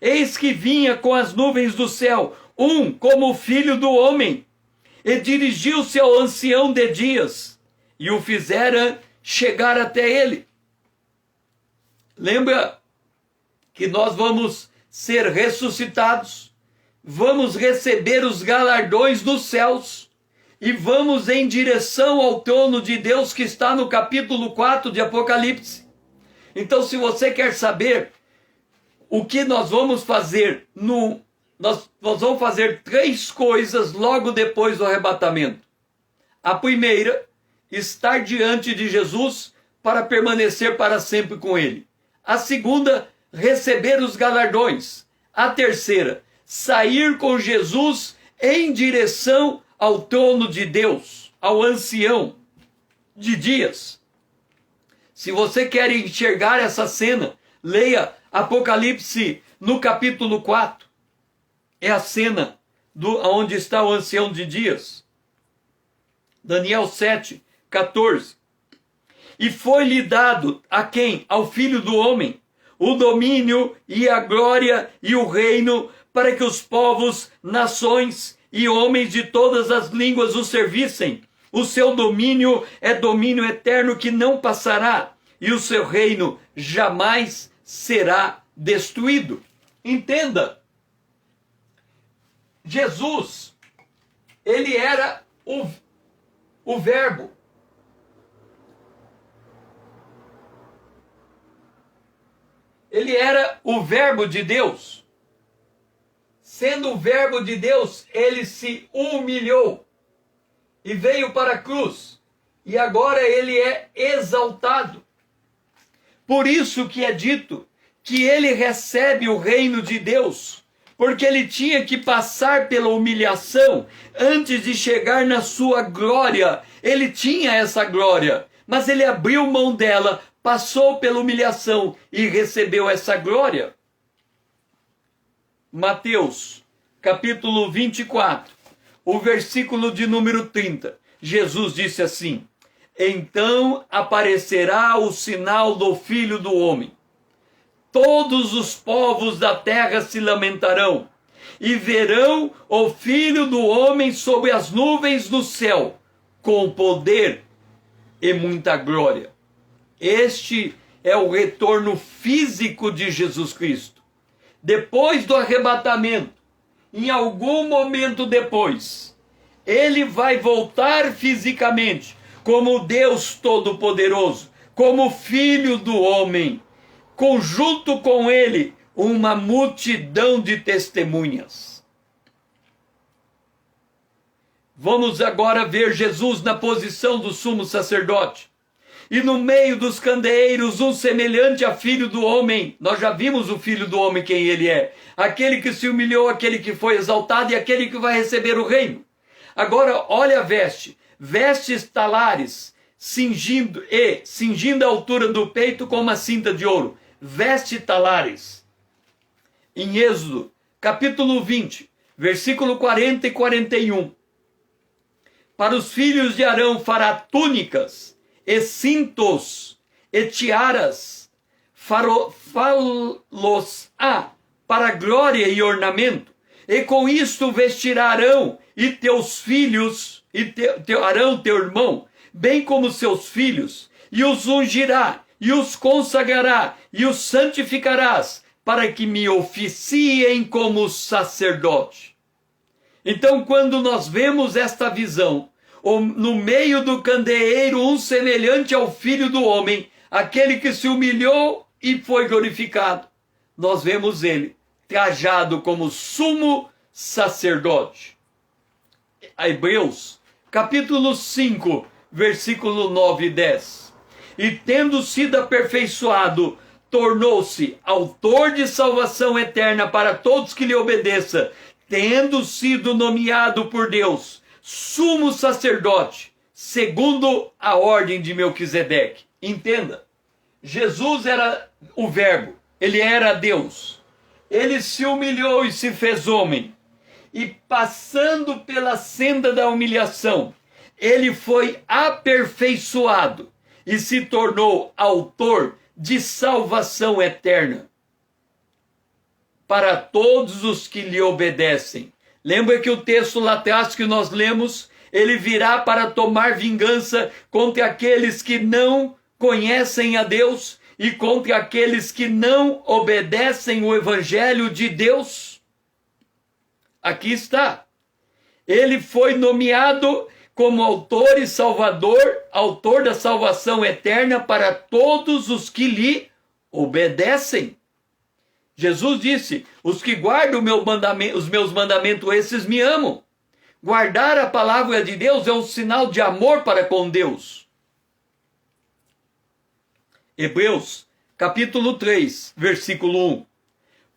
eis que vinha com as nuvens do céu, um como filho do homem, e dirigiu-se ao ancião de dias, e o fizera chegar até ele. Lembra que nós vamos ser ressuscitados, vamos receber os galardões dos céus, e vamos em direção ao trono de Deus, que está no capítulo 4 de Apocalipse. Então, se você quer saber o que nós vamos fazer, nós vamos fazer 3 coisas logo depois do arrebatamento. A primeira, estar diante de Jesus para permanecer para sempre com ele. A segunda, receber os galardões. A terceira, sair com Jesus em direção ao trono de Deus, ao ancião de dias. Se você quer enxergar essa cena, leia Apocalipse no capítulo 4. É a cena onde está o ancião de dias. Daniel 7, 14. E foi-lhe dado a quem? Ao Filho do Homem, o domínio e a glória e o reino, para que os povos, nações e homens de todas as línguas o servissem. O seu domínio é domínio eterno que não passará, e o seu reino jamais será destruído. Entenda, Jesus, ele era o Verbo. Ele era o Verbo de Deus. Sendo o Verbo de Deus, ele se humilhou e veio para a cruz. E agora ele é exaltado. Por isso que é dito que ele recebe o reino de Deus, porque ele tinha que passar pela humilhação antes de chegar na sua glória. Ele tinha essa glória, mas ele abriu mão dela, passou pela humilhação e recebeu essa glória. Mateus, capítulo 24, o versículo de número 30. Jesus disse assim: então aparecerá o sinal do Filho do Homem. Todos os povos da terra se lamentarão e verão o Filho do Homem sobre as nuvens do céu, com poder e muita glória. Este é o retorno físico de Jesus Cristo. Depois do arrebatamento, em algum momento depois, ele vai voltar fisicamente como Deus Todo-Poderoso, como Filho do Homem, junto com ele uma multidão de testemunhas. Vamos agora ver Jesus na posição do sumo sacerdote. E no meio dos candeeiros, um semelhante a Filho do Homem. Nós já vimos o Filho do Homem, quem ele é. Aquele que se humilhou, aquele que foi exaltado e aquele que vai receber o reino. Agora, olha a veste. Vestes talares, cingindo a altura do peito com uma cinta de ouro. Veste talares. Em Êxodo, capítulo 20, versículo 40 e 41. Para os filhos de Arão fará túnicas, e cintos, e tiaras, fá-los-á para glória e ornamento, e com isto vestirá Arão e teus filhos, Arão teu irmão, bem como seus filhos, e os ungirá, e os consagrará, e os santificarás, para que me oficiem como sacerdote. Então, quando nós vemos esta visão, no meio do candeeiro, um semelhante ao Filho do Homem, aquele que se humilhou e foi glorificado, nós vemos ele trajado como sumo sacerdote. Hebreus, capítulo 5, versículo 9 e 10. E tendo sido aperfeiçoado, tornou-se autor de salvação eterna para todos que lhe obedeçam, tendo sido nomeado por Deus sumo sacerdote, segundo a ordem de Melquisedeque. Entenda, Jesus era o Verbo, ele era Deus. Ele se humilhou e se fez homem. E passando pela senda da humilhação, ele foi aperfeiçoado e se tornou autor de salvação eterna para todos os que lhe obedecem. Lembra que o texto lá atrás que nós lemos, ele virá para tomar vingança contra aqueles que não conhecem a Deus e contra aqueles que não obedecem o evangelho de Deus? Aqui está. Ele foi nomeado como autor e salvador, autor da salvação eterna para todos os que lhe obedecem. Jesus disse: os que guardam os meus mandamentos, esses me amam. Guardar a palavra de Deus é um sinal de amor para com Deus. Hebreus, capítulo 3, versículo 1.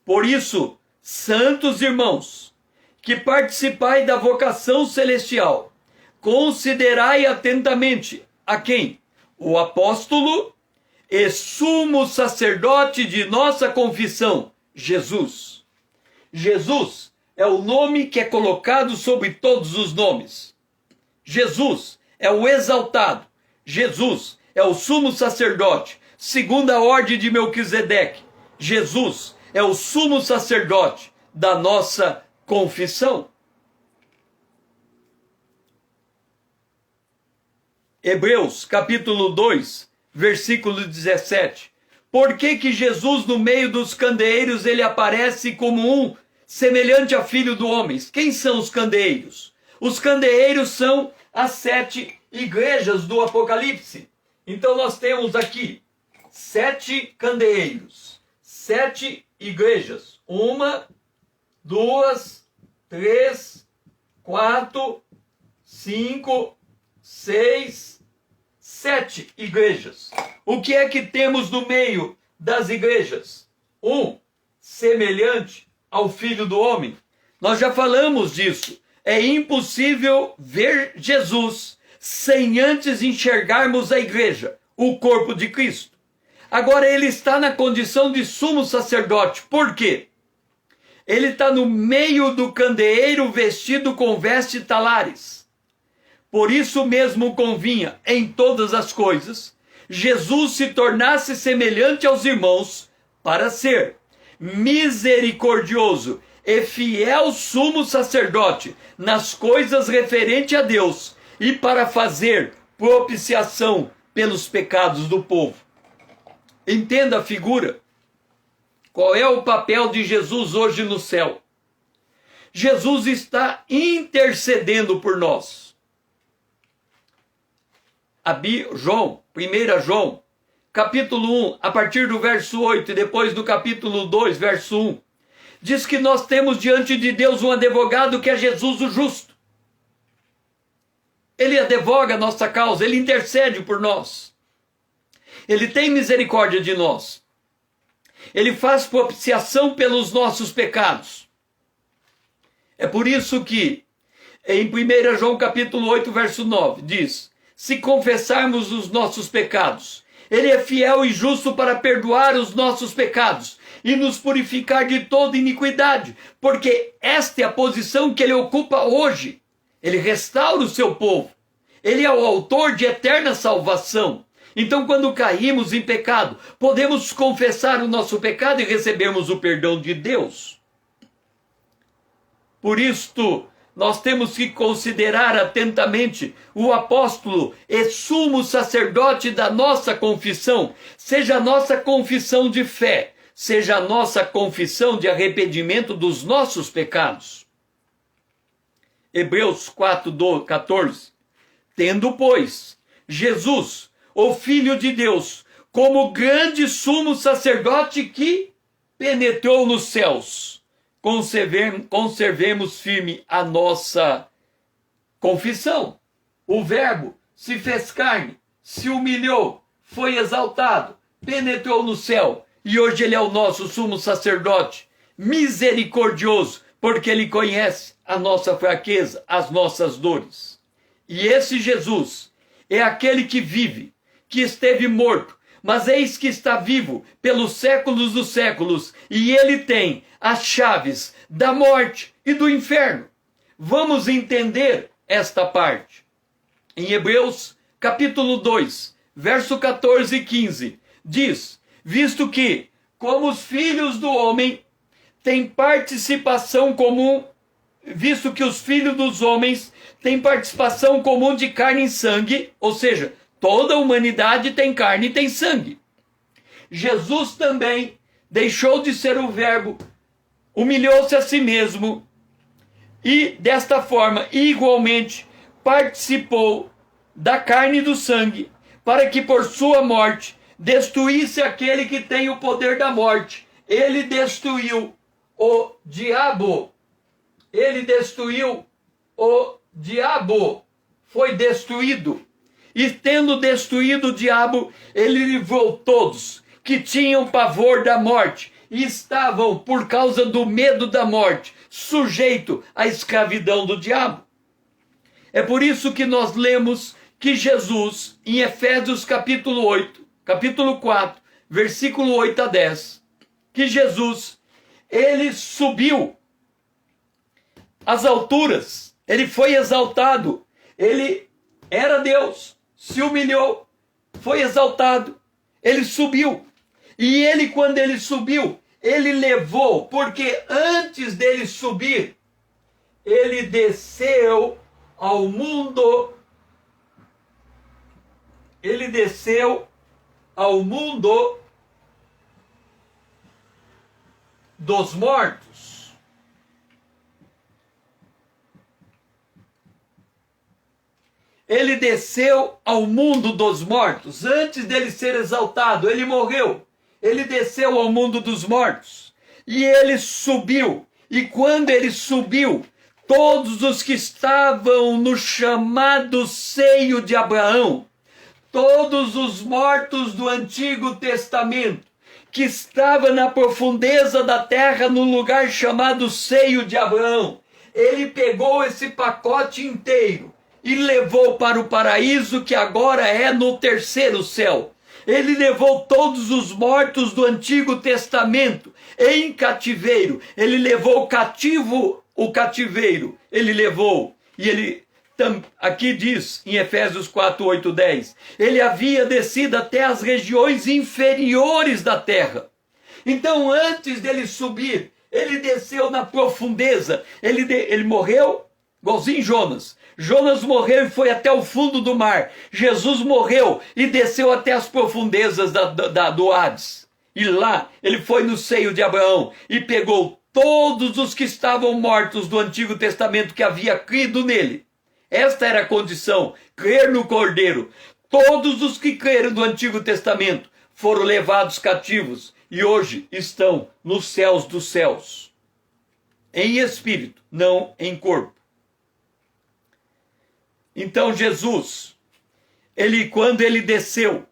Por isso, santos irmãos, que participai da vocação celestial, considerai atentamente a quem? O apóstolo e sumo sacerdote de nossa confissão, Jesus. Jesus é o nome que é colocado sobre todos os nomes. Jesus é o exaltado. Jesus é o sumo sacerdote, segundo a ordem de Melquisedeque. Jesus é o sumo sacerdote da nossa confissão. Hebreus, capítulo 2, versículo 17. Por que Jesus no meio dos candeeiros ele aparece como um semelhante a filho do homem? Quem são os candeeiros? Os candeeiros são as 7 igrejas do Apocalipse. Então nós temos aqui 7 candeeiros, 7 igrejas. 1, 2, 3, 4, 5, 6, 7 igrejas. O que é que temos no meio das igrejas? Semelhante ao Filho do Homem. Nós já falamos disso. É impossível ver Jesus sem antes enxergarmos a igreja, o corpo de Cristo. Agora ele está na condição de sumo sacerdote. Por quê? Ele está no meio do candeeiro vestido com vestes talares. Por isso mesmo convinha, em todas as coisas, Jesus se tornasse semelhante aos irmãos para ser misericordioso e fiel sumo sacerdote nas coisas referentes a Deus e para fazer propiciação pelos pecados do povo. Entenda a figura. Qual é o papel de Jesus hoje no céu? Jesus está intercedendo por nós. João, 1 João, capítulo 1, a partir do verso 8 e depois do capítulo 2, verso 1, diz que nós temos diante de Deus um advogado que é Jesus o justo. Ele advoga a nossa causa, ele intercede por nós. Ele tem misericórdia de nós. Ele faz propiciação pelos nossos pecados. É por isso que em 1 João capítulo 8, verso 9, diz: se confessarmos os nossos pecados, ele é fiel e justo para perdoar os nossos pecados e nos purificar de toda iniquidade, porque esta é a posição que ele ocupa hoje. Ele restaura o seu povo. Ele é o autor de eterna salvação. Então, quando caímos em pecado, podemos confessar o nosso pecado e recebermos o perdão de Deus. Por isto, nós temos que considerar atentamente o apóstolo e sumo sacerdote da nossa confissão, seja a nossa confissão de fé, seja a nossa confissão de arrependimento dos nossos pecados. Hebreus 4:14. Tendo, pois, Jesus, o Filho de Deus, como grande sumo sacerdote que penetrou nos céus, conservemos firme a nossa confissão. O Verbo se fez carne, se humilhou, foi exaltado, penetrou no céu, e hoje ele é o nosso sumo sacerdote, misericordioso, porque ele conhece a nossa fraqueza, as nossas dores. E esse Jesus é aquele que vive, que esteve morto, mas eis que está vivo pelos séculos dos séculos, e ele tem as chaves da morte e do inferno. Vamos entender esta parte. Em Hebreus capítulo 2, verso 14 e 15, diz: visto que, como os filhos do homem têm participação comum, visto que os filhos dos homens têm participação comum de carne e sangue, ou seja, toda a humanidade tem carne e tem sangue. Jesus também deixou de ser o Verbo, humilhou-se a si mesmo e, desta forma, igualmente participou da carne e do sangue, para que por sua morte destruísse aquele que tem o poder da morte. Ele destruiu o diabo. Ele destruiu o diabo. Foi destruído. E tendo destruído o diabo, ele livrou todos que tinham pavor da morte e estavam, por causa do medo da morte, sujeitos à escravidão do diabo. É por isso que nós lemos que Jesus, em Efésios capítulo 4, versículo 8 a 10, que Jesus, ele subiu às alturas, ele foi exaltado, ele era Deus, se humilhou, foi exaltado, ele subiu. E ele, quando ele subiu, ele levou, porque antes dele subir, ele desceu ao mundo, ele desceu ao mundo dos mortos. Ele desceu ao mundo dos mortos. Antes dele ser exaltado, ele morreu. Ele desceu ao mundo dos mortos. E ele subiu. E quando ele subiu, todos os que estavam no chamado seio de Abraão, todos os mortos do Antigo Testamento, que estavam na profundeza da terra, no lugar chamado seio de Abraão, ele pegou esse pacote inteiro e levou para o paraíso, que agora é no terceiro céu. Ele levou todos os mortos do Antigo Testamento em cativeiro. Ele levou cativo o cativeiro. Ele levou. E ele, aqui diz em Efésios 4, 8, 10, ele havia descido até as regiões inferiores da terra. Então, antes dele subir, ele desceu na profundeza. Ele morreu igualzinho Jonas. Jonas morreu e foi até o fundo do mar. Jesus morreu e desceu até as profundezas do Hades. E lá ele foi no seio de Abraão e pegou todos os que estavam mortos do Antigo Testamento, que havia crido nele. Esta era a condição, crer no Cordeiro. Todos os que creram do Antigo Testamento foram levados cativos e hoje estão nos céus dos céus. Em espírito, não em corpo. Então Jesus, quando ele desceu,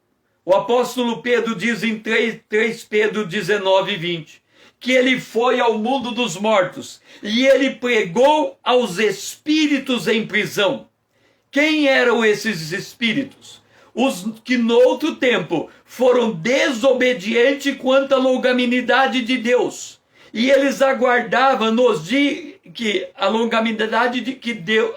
o apóstolo Pedro diz em 3 Pedro 19 e 20, que ele foi ao mundo dos mortos e ele pregou aos espíritos em prisão. Quem eram esses espíritos? Os que no outro tempo foram desobedientes quanto à longanimidade de Deus. E eles aguardavam nos dias que a longanimidade de que Deus...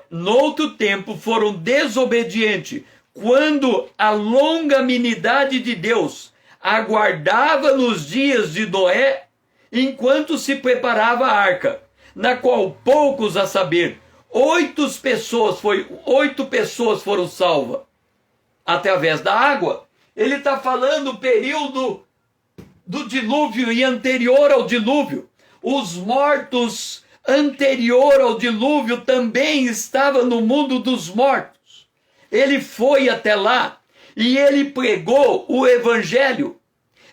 no outro tempo foram desobedientes, quando a longanimidade de Deus aguardava nos dias de Noé, enquanto se preparava a arca. na qual poucos, a saber, 8 pessoas foram salvas através da água. Ele está falando o período do dilúvio e anterior ao dilúvio. Os mortos anterior ao dilúvio também estavam no mundo dos mortos. Ele foi até lá e ele pregou o evangelho.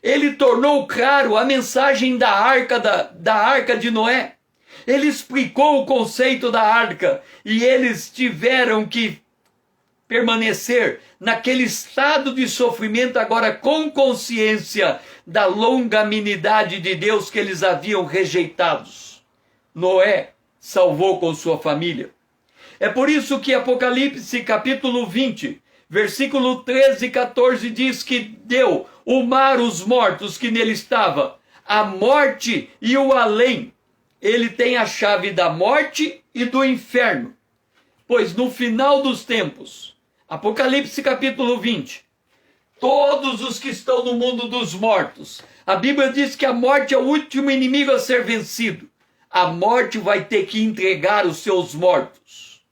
Ele tornou claro a mensagem da arca de Noé. Ele explicou o conceito da arca e eles tiveram que permanecer naquele estado de sofrimento, agora com consciência da longanimidade de Deus que eles haviam rejeitado. Noé salvou com sua família. É por isso que Apocalipse capítulo 20, versículo 13 e 14 diz que deu o mar os mortos que nele estava, a morte e o além. Ele tem a chave da morte e do inferno. Pois no final dos tempos, Apocalipse capítulo 20, todos os que estão no mundo dos mortos, a Bíblia diz que a morte é o último inimigo a ser vencido. A morte vai ter que entregar os seus mortos.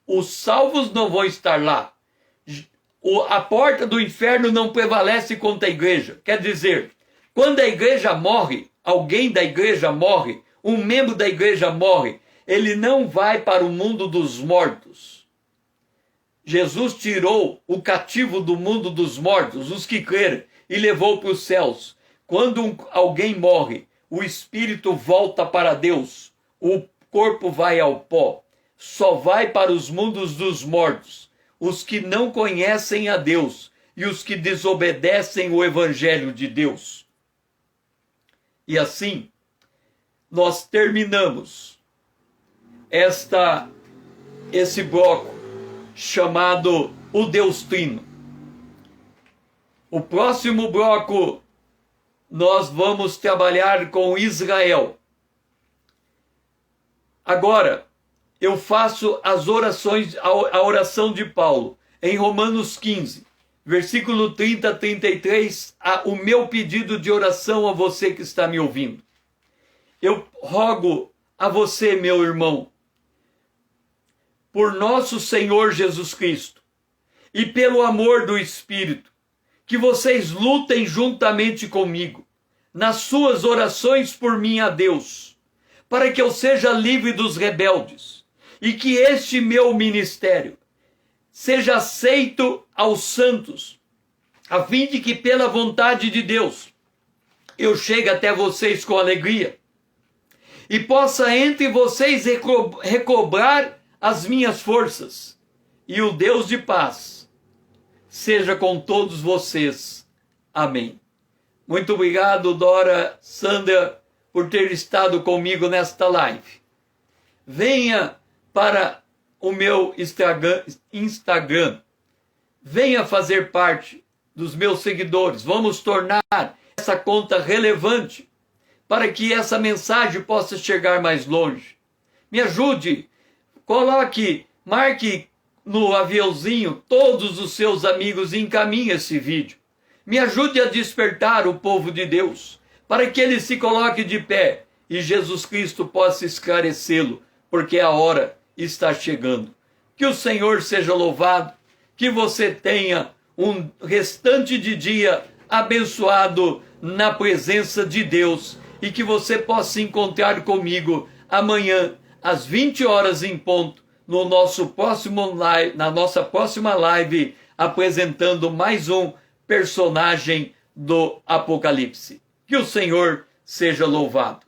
Os salvos não vão estar lá. A porta do inferno não prevalece contra a igreja. Quer dizer, quando a igreja morre, alguém da igreja morre, um membro da igreja morre, ele não vai para o mundo dos mortos. Jesus tirou o cativo do mundo dos mortos, os que creram, e levou para os céus. Quando alguém morre, o espírito volta para Deus, o corpo vai ao pó. Só vai para os mundos dos mortos os que não conhecem a Deus e os que desobedecem o evangelho de Deus. E assim, nós terminamos esse bloco chamado o Deus Trino. O próximo bloco nós vamos trabalhar com Israel. Agora, eu faço as orações, a oração de Paulo, em Romanos 15, versículo 30 a 33, o meu pedido de oração a você que está me ouvindo. Eu rogo a você, meu irmão, por nosso Senhor Jesus Cristo e pelo amor do Espírito, que vocês lutem juntamente comigo nas suas orações por mim a Deus, para que eu seja livre dos rebeldes e que este meu ministério seja aceito aos santos, a fim de que pela vontade de Deus eu chegue até vocês com alegria e possa entre vocês recobrar as minhas forças, e o Deus de paz seja com todos vocês. Amém. Muito obrigado, Dora, Sandra, por ter estado comigo nesta live. Venha para o meu Instagram. Venha fazer parte dos meus seguidores. Vamos tornar essa conta relevante para que essa mensagem possa chegar mais longe. Me ajude. Marque no aviãozinho todos os seus amigos e encaminhe esse vídeo. Me ajude a despertar o povo de Deus, para que ele se coloque de pé e Jesus Cristo possa esclarecê-lo, porque a hora está chegando. Que o Senhor seja louvado, que você tenha um restante de dia abençoado na presença de Deus e que você possa encontrar comigo amanhã às 20 horas em ponto no na nossa próxima live, apresentando mais um personagem do Apocalipse. Que o Senhor seja louvado.